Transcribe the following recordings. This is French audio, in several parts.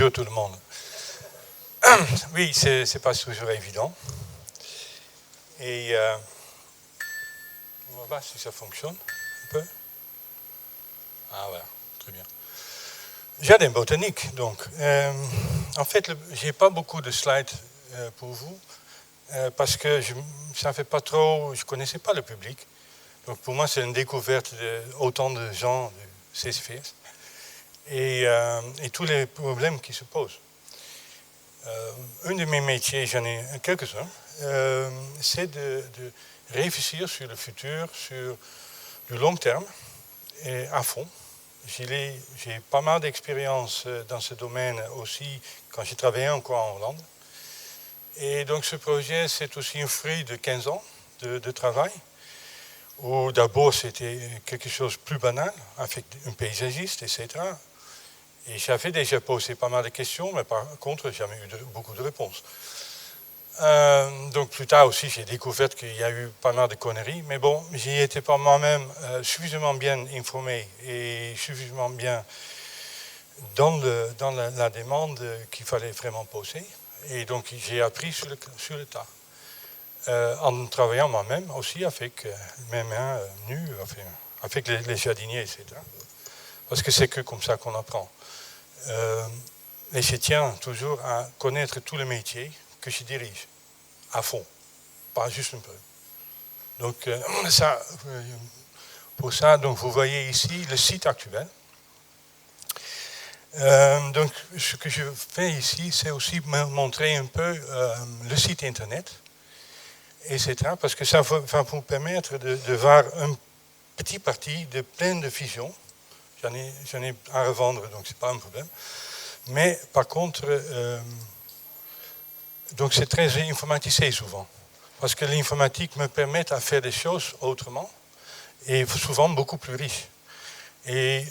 bonjour tout le monde. Oui, c'est pas toujours évident. Et on va voir si ça fonctionne un peu. Ah voilà, très bien. Jardin botanique, donc. En fait, j'ai pas beaucoup de slides pour vous, parce que ça fait pas trop, je connaissais pas le public. Donc pour moi, c'est une découverte d'autant de gens du CCFS et tous les problèmes qui se posent. Un de mes métiers, j'en ai quelques-uns, c'est de réfléchir sur le futur, sur du long terme et à fond. J'ai pas mal d'expérience dans ce domaine aussi quand j'ai travaillé encore en Hollande. Et donc ce projet, c'est aussi un fruit de 15 ans de travail, où d'abord c'était quelque chose de plus banal, avec un paysagiste, etc. Et j'avais déjà posé pas mal de questions, mais par contre, jamais eu beaucoup de réponses. Donc plus tard aussi, j'ai découvert qu'il y a eu pas mal de conneries, mais bon, j'y étais pas moi-même suffisamment bien informé et suffisamment bien dans la demande qu'il fallait vraiment poser. Et donc j'ai appris sur le tas, en travaillant moi-même aussi avec mes mains nues, avec les jardiniers, etc. Parce que c'est que comme ça qu'on apprend. Et je tiens toujours à connaître tous les métiers que je dirige, à fond, pas juste un peu. Donc, pour ça, donc, vous voyez ici le site actuel. Donc, ce que je fais ici, c'est aussi montrer un peu le site internet, etc., parce que ça va vous permettre de voir une petite partie de plein de visions. J'en ai à revendre, donc c'est pas un problème. Mais par contre, donc c'est très informatisé souvent, parce que l'informatique me permet à faire des choses autrement et souvent beaucoup plus riches. Et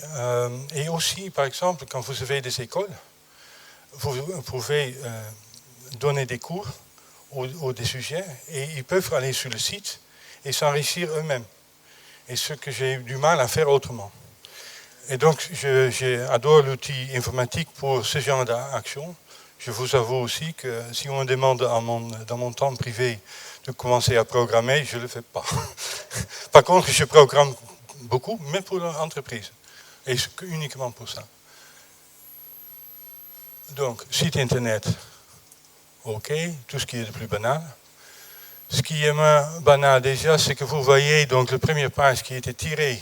aussi, par exemple, quand vous avez des écoles, vous pouvez donner des cours ou des sujets et ils peuvent aller sur le site et s'enrichir eux-mêmes. Et ce que j'ai du mal à faire autrement. Et donc, j'adore l'outil informatique pour ce genre d'action. Je vous avoue aussi que si on me demande dans mon temps privé de commencer à programmer, je ne le fais pas. Par contre, je programme beaucoup, mais pour l'entreprise. Et uniquement pour ça. Donc, site internet, ok, tout ce qui est le plus banal. Ce qui est moins banal déjà, c'est que vous voyez donc la première page qui a été tirée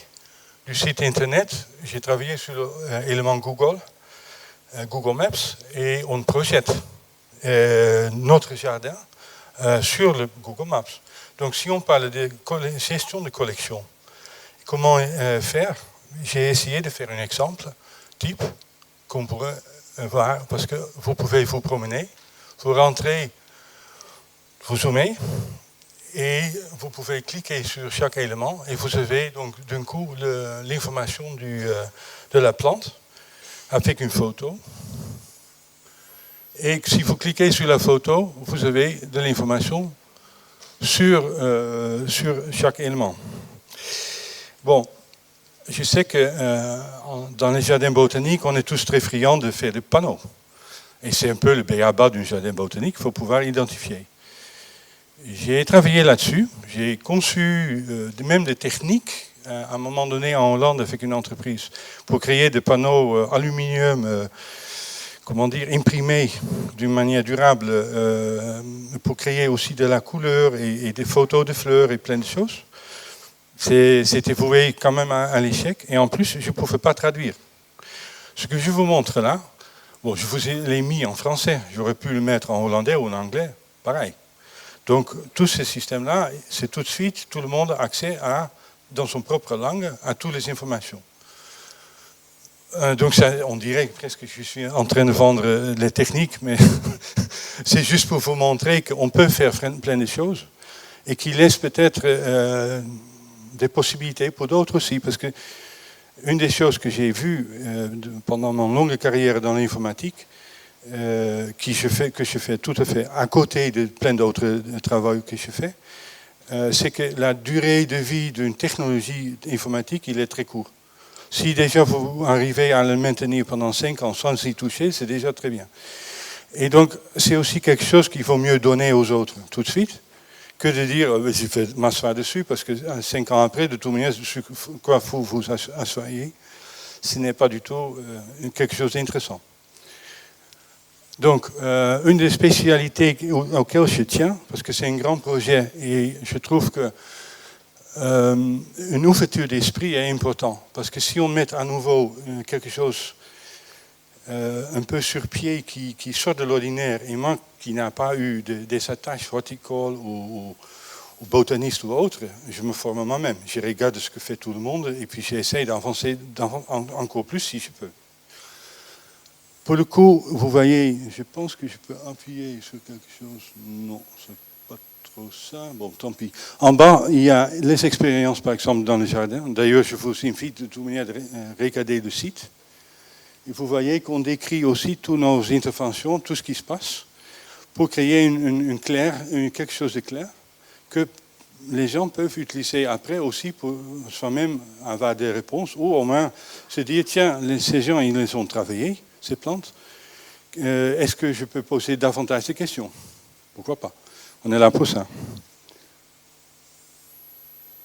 du site internet. J'ai travaillé sur l'élément Google Maps, et on projette notre jardin sur le Google Maps. Donc si on parle de gestion de collection, comment faire? J'ai essayé de faire un exemple type qu'on pourrait voir, parce que vous pouvez vous promener, vous rentrez, vous zoomez, et vous pouvez cliquer sur chaque élément et vous avez donc d'un coup l'information de la plante avec une photo. Et si vous cliquez sur la photo, vous avez de l'information sur chaque élément. Bon, je sais que dans les jardins botaniques, on est tous très friands de faire des panneaux. Et c'est un peu le b.a.-ba d'un jardin botanique, il faut pouvoir identifier. J'ai travaillé là-dessus, j'ai conçu même des techniques à un moment donné en Hollande avec une entreprise pour créer des panneaux aluminium, imprimés d'une manière durable, pour créer aussi de la couleur et des photos de fleurs et plein de choses. C'était voué quand même à l'échec, et en plus je ne pouvais pas traduire. Ce que je vous montre là, bon, je vous l'ai mis en français, j'aurais pu le mettre en hollandais ou en anglais, pareil. Donc, tous ces systèmes-là, c'est tout de suite, tout le monde a accès dans son propre langue, à toutes les informations. Donc, ça, on dirait presque que je suis en train de vendre les techniques, mais c'est juste pour vous montrer qu'on peut faire plein de choses et qu'il laisse peut-être des possibilités pour d'autres aussi. Parce que une des choses que j'ai vues pendant mon longue carrière dans l'informatique, que je fais tout à fait à côté de plein d'autres travaux que je fais, c'est que la durée de vie d'une technologie informatique, il est très court. Si déjà vous arrivez à le maintenir pendant 5 ans sans y toucher, c'est déjà très bien. Et donc, c'est aussi quelque chose qu'il vaut mieux donner aux autres tout de suite, que de dire, je vais m'asseoir dessus, parce que 5 ans après, de toute manière, sur quoi vous assoyez, ce n'est pas du tout quelque chose d'intéressant. Donc, une des spécialités auxquelles je tiens, parce que c'est un grand projet, et je trouve que une ouverture d'esprit est importante, parce que si on met à nouveau quelque chose un peu sur pied qui sort de l'ordinaire, et moi qui n'a pas eu des attaches horticoles ou botaniste ou autre, je me forme moi-même. Je regarde ce que fait tout le monde et puis j'essaie d'avancer encore plus si je peux. Pour le coup, vous voyez, je pense que je peux appuyer sur quelque chose. Non, c'est pas trop ça. Bon, tant pis. En bas, il y a les expériences, par exemple, dans le jardin. D'ailleurs, je vous invite de toute manière de regarder le site. Et vous voyez qu'on décrit aussi toutes nos interventions, tout ce qui se passe, pour créer quelque chose de clair que les gens peuvent utiliser après aussi pour soi-même avoir des réponses, ou au moins se dire, tiens, ces gens, ils les ont travaillés, ces plantes, est-ce que je peux poser davantage de questions? Pourquoi pas? On est là pour ça.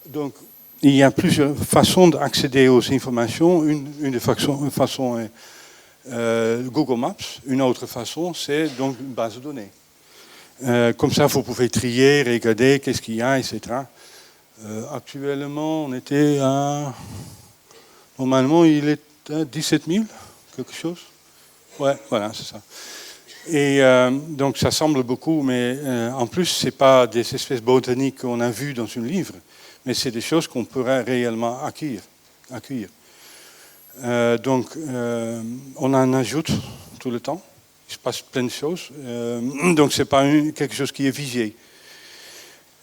Donc, il y a plusieurs façons d'accéder aux informations. Une des façons est Google Maps. Une autre façon, c'est donc une base de données. Comme ça, vous pouvez trier, regarder qu'est-ce qu'il y a, etc. Actuellement, on était à... Normalement, il est à 17 000, quelque chose. Ouais, voilà, c'est ça. Et donc, ça semble beaucoup, mais en plus, ce n'est pas des espèces botaniques qu'on a vues dans un livre, mais c'est des choses qu'on pourrait réellement accueillir. Donc, on en ajoute tout le temps. Il se passe plein de choses. Donc, ce n'est pas quelque chose qui est visé.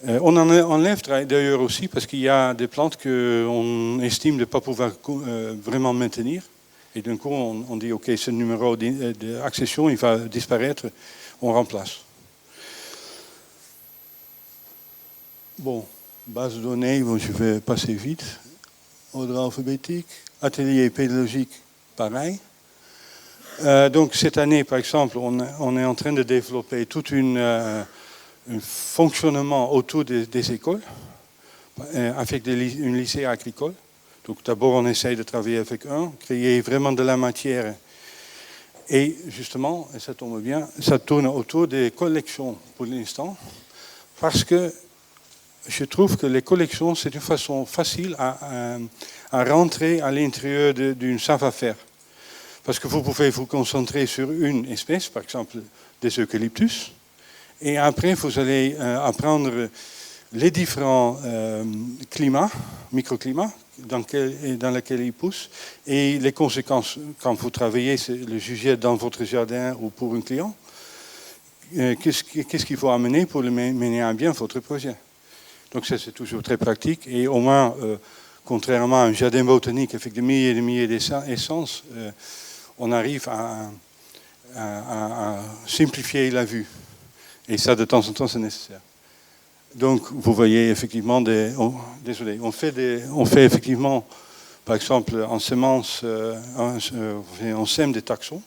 On en enlève d'ailleurs aussi parce qu'il y a des plantes qu'on estime ne pas pouvoir vraiment maintenir. Et d'un coup, on dit, OK, ce numéro d'accession, il va disparaître, on remplace. Bon, base de données, bon, je vais passer vite. Ordre alphabétique, atelier pédagogique, pareil. Donc cette année, par exemple, on est en train de développer tout un fonctionnement autour des écoles, avec un lycée agricole. Donc d'abord, on essaye de travailler avec créer vraiment de la matière. Et justement, et ça tombe bien, ça tourne autour des collections pour l'instant, parce que je trouve que les collections, c'est une façon facile à rentrer à l'intérieur d'une savoir-faire. Parce que vous pouvez vous concentrer sur une espèce, par exemple des eucalyptus, et après vous allez apprendre les différents climats, microclimats, dans lesquels ils poussent, et les conséquences quand vous travaillez le sujet dans votre jardin ou pour un client. Qu'est-ce qu'il faut amener pour mener à bien votre projet? Donc ça, c'est toujours très pratique, et au moins, contrairement à un jardin botanique avec des milliers et des milliers d'essences, on arrive à simplifier la vue. Et ça, de temps en temps, c'est nécessaire. Donc, vous voyez effectivement on fait effectivement, par exemple, en semences, on sème des taxons.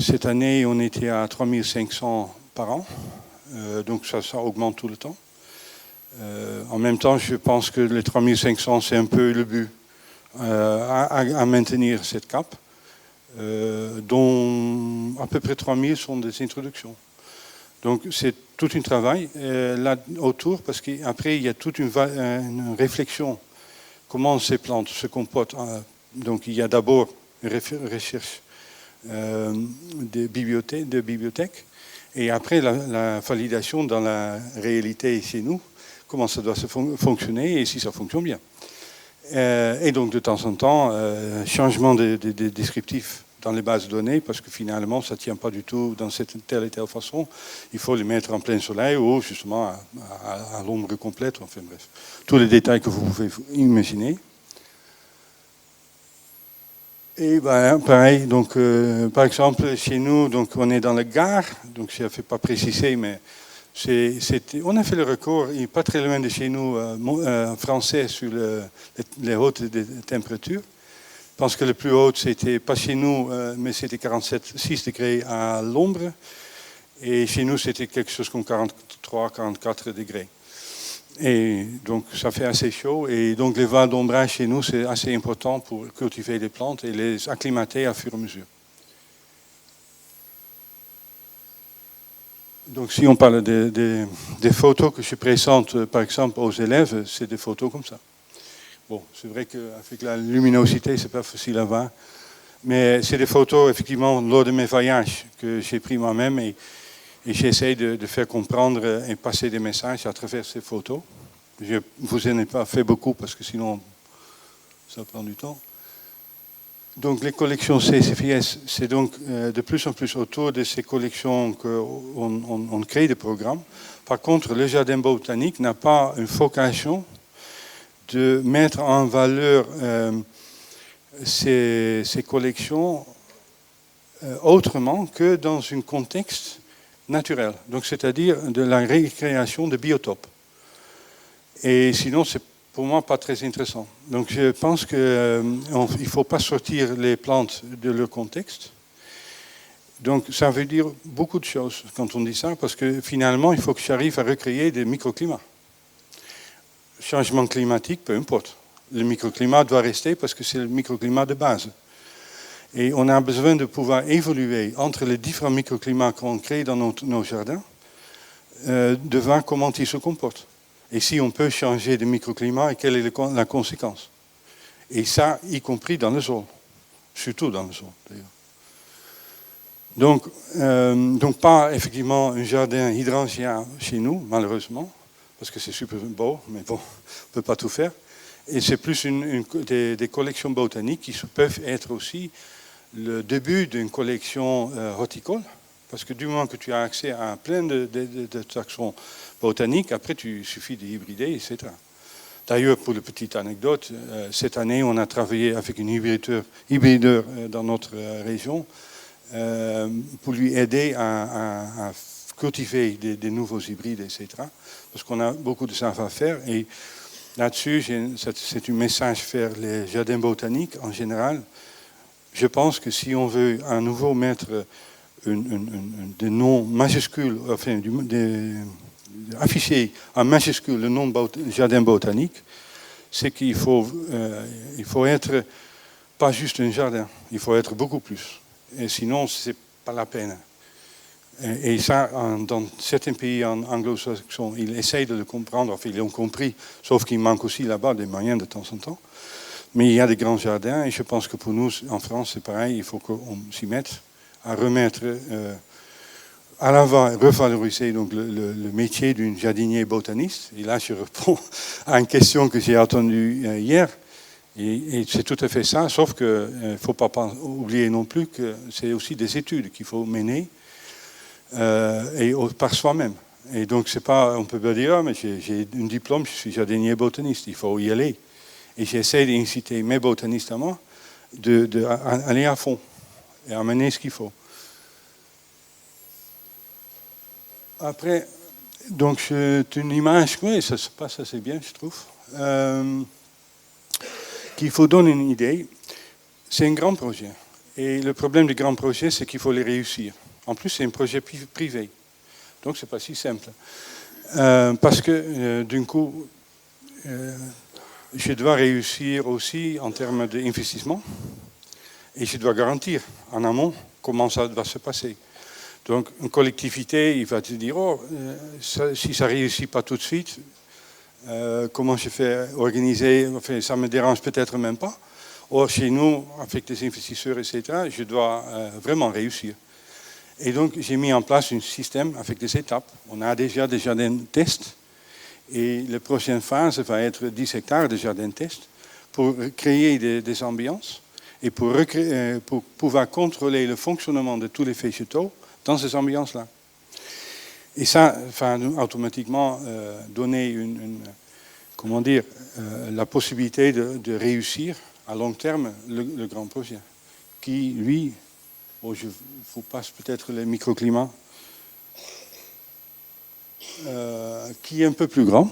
Cette année, on était à 3500 par an. Donc, ça augmente tout le temps. En même temps, je pense que les 3500, c'est un peu le but à maintenir cette cape. Dont à peu près 3000 sont des introductions. Donc c'est tout un travail là autour, parce qu'après il y a toute une réflexion, comment ces plantes se comportent. Donc il y a d'abord une recherche de bibliothèques, et après la validation dans la réalité chez nous, comment ça doit fonctionner et si ça fonctionne bien. Et donc de temps en temps, changement de descriptif dans les bases de données, parce que finalement, ça ne tient pas du tout dans cette telle et telle façon. Il faut les mettre en plein soleil ou justement à l'ombre complète. Enfin bref, tous les détails que vous pouvez imaginer. Et ben, pareil, donc, par exemple, chez nous, donc, on est dans la gare, donc je ne fais pas préciser, mais On a fait le record, pas très loin de chez nous, en français, sur les hautes températures. Je pense que le plus haut, c'était pas chez nous, mais c'était 47,6 degrés à l'ombre. Et chez nous, c'était quelque chose comme 43, 44 degrés. Et donc, ça fait assez chaud. Et donc, les vents d'ombrage chez nous, c'est assez important pour cultiver les plantes et les acclimater à fur et à mesure. Donc, si on parle des photos que je présente, par exemple, aux élèves, c'est des photos comme ça. Bon, c'est vrai qu'avec la luminosité, c'est pas facile à voir. Mais c'est des photos, effectivement, lors de mes voyages que j'ai pris moi-même. Et j'essaie de faire comprendre et passer des messages à travers ces photos. Je vous en ai pas fait beaucoup parce que sinon ça prend du temps. Donc les collections CCFIS, c'est donc de plus en plus autour de ces collections qu'on crée des programmes. Par contre, le jardin botanique n'a pas une vocation de mettre en valeur ces collections autrement que dans un contexte naturel, donc c'est-à-dire de la récréation de biotopes. Et sinon, c'est pour moi pas très intéressant. Donc je pense qu'il ne faut pas sortir les plantes de leur contexte. Donc ça veut dire beaucoup de choses quand on dit ça, parce que finalement, il faut que j'arrive à recréer des microclimats. Changement climatique, peu importe. Le microclimat doit rester parce que c'est le microclimat de base. Et on a besoin de pouvoir évoluer entre les différents microclimats qu'on crée dans nos jardins, de voir comment ils se comportent. Et si on peut changer de microclimat et quelle est la conséquence. Et ça, y compris dans le sol. Surtout dans le sol, d'ailleurs. Donc pas effectivement un jardin hydrangien chez nous, malheureusement, parce que c'est super beau, mais bon, on ne peut pas tout faire. Et c'est plus des collections botaniques qui peuvent être aussi le début d'une collection horticole, parce que du moment que tu as accès à plein de taxons botaniques, après il suffit de hybrider, etc. D'ailleurs, pour la petite anecdote, cette année, on a travaillé avec un hybrideur dans notre région pour lui aider à cultiver des nouveaux hybrides, etc. Parce qu'on a beaucoup de savoir-faire. Et là-dessus, c'est un message vers les jardins botaniques en général. Je pense que si on veut à nouveau mettre des noms majuscules, enfin, afficher en majuscule le nom jardin botanique, c'est qu'il faut être pas juste un jardin, il faut être beaucoup plus. Et sinon, c'est pas la peine. Et ça, dans certains pays anglo-saxons, ils essayent de le comprendre, enfin, ils l'ont compris, sauf qu'il manque aussi là-bas des moyens de temps en temps. Mais il y a des grands jardins, et je pense que pour nous, en France, c'est pareil, il faut qu'on s'y mette à remettre, à l'avant, revaloriser donc, le métier d'un jardinier botaniste. Et là, je réponds à une question que j'ai entendue hier. Et c'est tout à fait ça, sauf qu'il ne faut pas oublier non plus que c'est aussi des études qu'il faut mener et par soi-même. Et donc, c'est pas, on peut pas dire, ah, mais j'ai un diplôme, je suis jardinier botaniste, il faut y aller. Et j'essaie d'inciter mes botanistes à moi d'aller à fond et à mener ce qu'il faut. Après, donc c'est une image, oui, ça se passe assez bien, je trouve, qu'il faut donner une idée. C'est un grand projet. Et le problème du grand projet, c'est qu'il faut les réussir. En plus, c'est un projet privé. Donc, c'est pas si simple. Parce que, d'un coup, je dois réussir aussi en termes d'investissement. Et je dois garantir en amont comment ça va se passer. Donc, une collectivité, il va te dire, oh, si ça ne réussit pas tout de suite, comment je fais organiser, enfin, ça ne me dérange peut-être même pas. Or, chez nous, avec les investisseurs, etc., je dois vraiment réussir. Et donc, j'ai mis en place un système avec des étapes. On a déjà des jardins tests. Et la prochaine phase va être 10 hectares de jardins tests pour créer des ambiances et pour pouvoir contrôler le fonctionnement de tous les végétaux dans ces ambiances-là. Et ça va automatiquement donner comment dire, la possibilité de réussir à long terme le grand projet, qui, lui, je vous passe peut-être les microclimats. qui est un peu plus grand.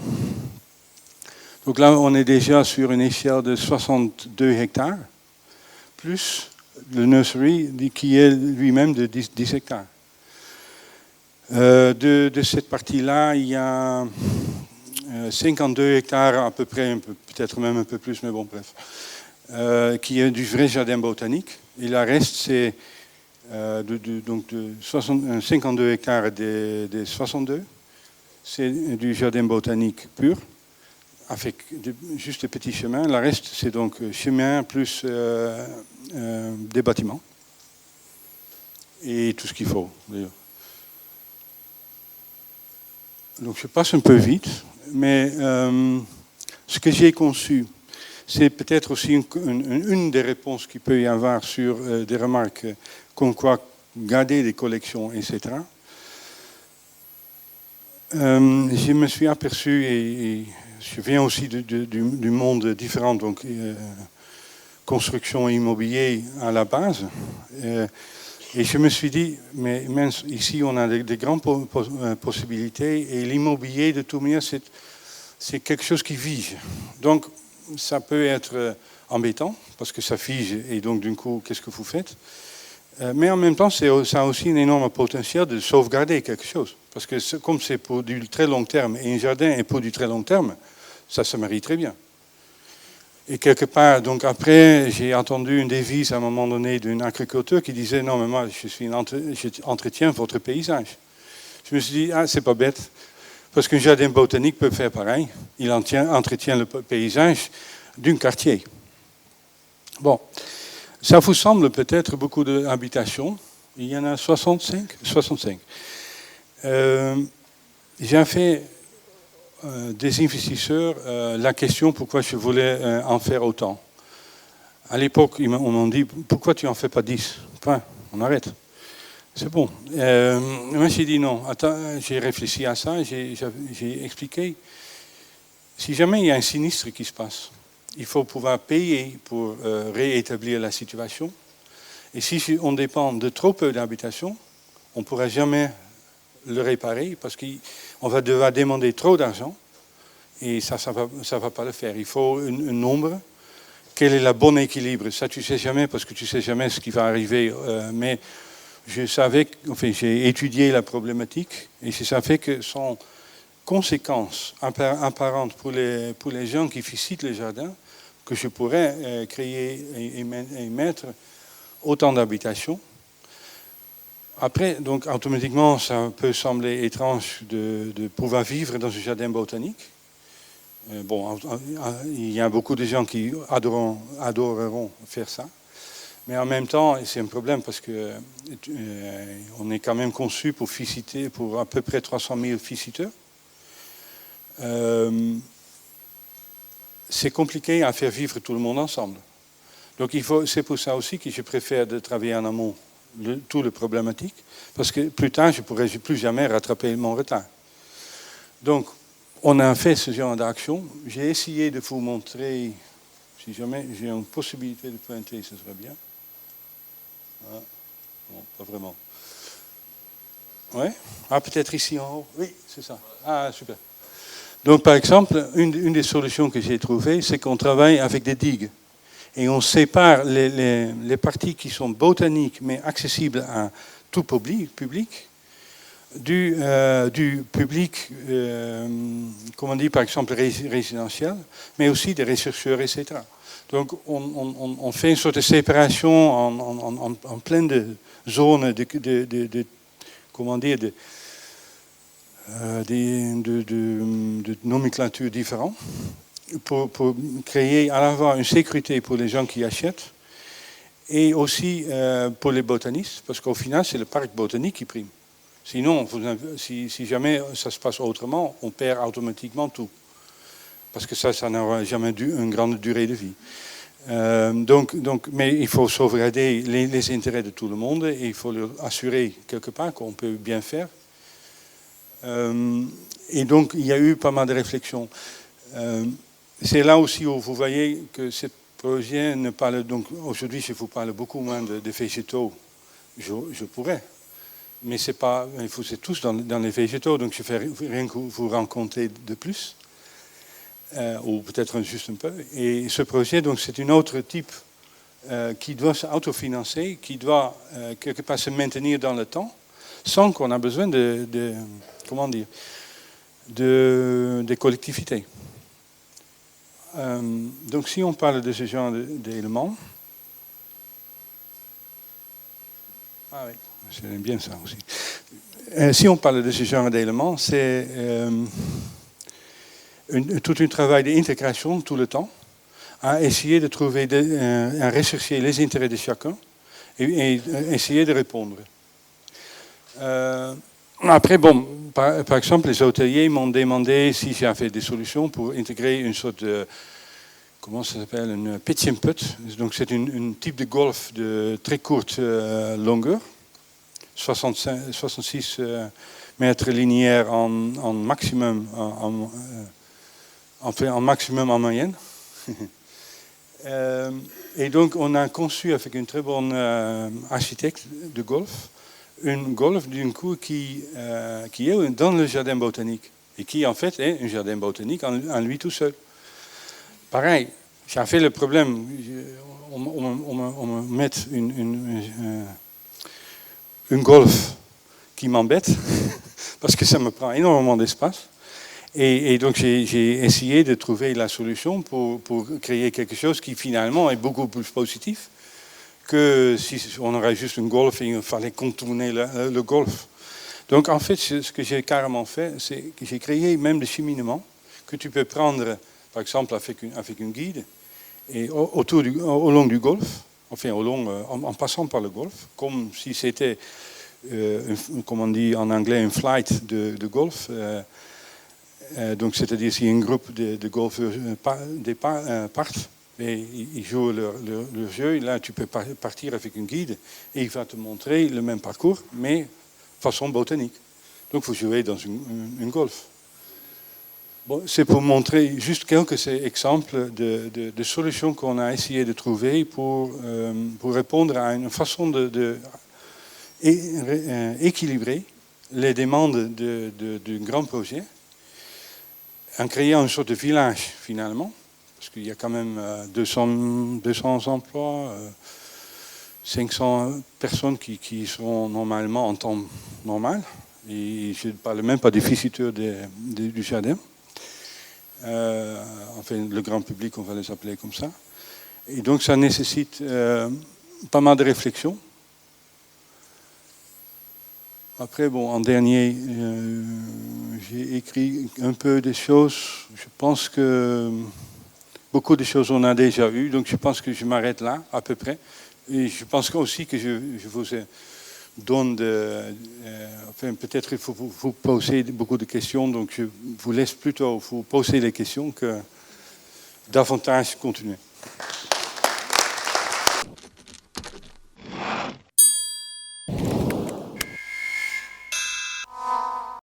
Donc là, on est déjà sur une échelle de 62 hectares, plus le nursery qui est lui-même de 10 hectares. De cette partie-là, il y a 52 hectares à peu près, peut-être même un peu plus, mais bon, bref, qui est du vrai jardin botanique. Et le reste, c'est donc de 52 hectares des 62, c'est du jardin botanique pur, avec juste des petits chemins. Le reste, c'est donc chemin plus des bâtiments. Et tout ce qu'il faut, d'ailleurs. Donc je passe un peu vite, mais ce que j'ai conçu, c'est peut-être aussi une des réponses qu'il peut y avoir sur des remarques comme quoi garder des collections, etc. Je me suis aperçu, et je viens aussi du monde différent, donc construction immobilier à la base. Et je me suis dit, mais mince, ici on a des grandes possibilités et l'immobilier de toute manière c'est quelque chose qui fige. Donc ça peut être embêtant parce que ça fige et donc du coup qu'est-ce que vous faites? Mais en même temps ça a aussi un énorme potentiel de sauvegarder quelque chose. Parce que comme c'est pour du très long terme et un jardin est pour du très long terme, ça se marie très bien. Et quelque part, donc après, j'ai entendu une devise à un moment donné d'un agriculteur qui disait « Non, mais moi, j'entretiens votre paysage ». Je me suis dit « Ah, c'est pas bête, parce qu'un jardin botanique peut faire pareil. Il entretient le paysage d'un quartier. » Bon, ça vous semble peut-être beaucoup d'habitations. Il y en a 65. J'ai fait des investisseurs la question pourquoi je voulais en faire autant. À l'époque, on m'a dit pourquoi tu n'en fais pas 10 ? Enfin, on arrête. C'est bon. Moi, j'ai dit non. Attends, j'ai réfléchi à ça, j'ai expliqué. Si jamais il y a un sinistre qui se passe, il faut pouvoir payer pour réétablir la situation. Et si on dépend de trop peu d'habitations, on ne pourra jamais le réparer parce qu'on va devoir demander trop d'argent et ça va pas le faire. Il faut un nombre. Quel est le bon équilibre? Ça, tu ne sais jamais parce que tu ne sais jamais ce qui va arriver. Mais je savais, enfin, j'ai étudié la problématique et je savais que sans conséquence apparente pour les gens qui visitent les jardins, que je pourrais créer et mettre autant d'habitations. Après, donc, automatiquement, ça peut sembler étrange de pouvoir vivre dans un jardin botanique. Bon, il y a beaucoup de gens qui adoreront faire ça. Mais en même temps, c'est un problème parce que on est quand même conçu pour visiter, pour à peu près 300 000 visiteurs. C'est compliqué à faire vivre tout le monde ensemble. Donc c'est pour ça aussi que je préfère de travailler en amont tout le problématique, parce que plus tard, je ne pourrai plus jamais rattraper mon retard. Donc, on a fait ce genre d'action. J'ai essayé de vous montrer, si jamais j'ai une possibilité de pointer, ce serait bien. Ah, non, pas vraiment. Ouais. Ah, peut-être ici en haut. Oui, c'est ça. Ah, super. Donc, par exemple, une des solutions que j'ai trouvées, c'est qu'on travaille avec des digues. Et on sépare les parties qui sont botaniques, mais accessibles à tout public, du public, comme on dit par exemple résidentiel, mais aussi des rechercheurs, etc. Donc on fait une sorte de séparation en plein de zones de comment dire, de nomenclature différentes. Pour créer à la fois une sécurité pour les gens qui achètent et aussi pour les botanistes, parce qu'au final, c'est le parc botanique qui prime. Sinon, si jamais ça se passe autrement, on perd automatiquement tout. Parce que ça n'aura jamais une grande durée de vie. Mais il faut sauvegarder les intérêts de tout le monde et il faut leur assurer quelque part qu'on peut bien faire. Et donc, il y a eu pas mal de réflexions. C'est là aussi où vous voyez que ce projet ne parle... Donc aujourd'hui, je vous parle beaucoup moins de végétaux. Je pourrais. mais c'est pas, c'est tous dans les végétaux, donc je fais rien que vous rencontrer de plus, ou peut-être juste un peu. Et ce projet, donc, c'est un autre type qui doit s'autofinancer, qui doit quelque part se maintenir dans le temps, sans qu'on a besoin comment dire, des collectivités. Donc si on parle de ce genre d'éléments, ah oui, j'aime bien ça aussi. Si on parle de ce genre d'éléments, c'est tout un travail d'intégration tout le temps, à essayer de trouver, à rechercher les intérêts de chacun et essayer de répondre. Après, bon, par exemple, les hôteliers m'ont demandé si j'avais des solutions pour intégrer une sorte de, comment ça s'appelle, une pitch and putt. Donc c'est un type de golf de très courte longueur, 66 mètres linéaires en maximum, en maximum en moyenne. Et donc on a conçu avec une très bonne architecte de golf, une golf d'un coup qui est dans le jardin botanique et qui en fait est un jardin botanique en lui tout seul. Pareil, j'ai fait le problème, on me met une golf qui m'embête parce que ça me prend énormément d'espace. Et donc j'ai essayé de trouver la solution pour créer quelque chose qui finalement est beaucoup plus positif que si on aurait juste une golf et il fallait contourner le golf. Donc en fait, ce que j'ai carrément fait, c'est que j'ai créé même des cheminements que tu peux prendre, par exemple, avec une guide, et au long du golf, enfin en passant par le golf, comme si c'était, comme on dit en anglais, un flight de golf. Donc c'est-à-dire si un groupe de golfeurs partent, et ils jouent leur jeu, et là tu peux partir avec une guide et il va te montrer le même parcours, mais façon botanique. Donc vous jouez dans une golf. Bon, c'est pour montrer juste quelques exemples de solutions qu'on a essayé de trouver pour répondre à une façon d'équilibrer les demandes d'un grand projet en créant une sorte de village finalement. Parce qu'il y a quand même 200 emplois, 500 personnes qui sont normalement en temps normal. Et je ne parle même pas des visiteurs du jardin. Enfin, le grand public, on va les appeler comme ça. Et donc, ça nécessite pas mal de réflexion. Après, bon, en dernier, j'ai écrit un peu des choses. Je pense que beaucoup de choses on a déjà eues, donc je pense que je m'arrête là, à peu près. Et je pense aussi que je vous donne enfin, peut-être il faut vous poser beaucoup de questions, donc je vous laisse plutôt vous poser les questions que davantage continuer.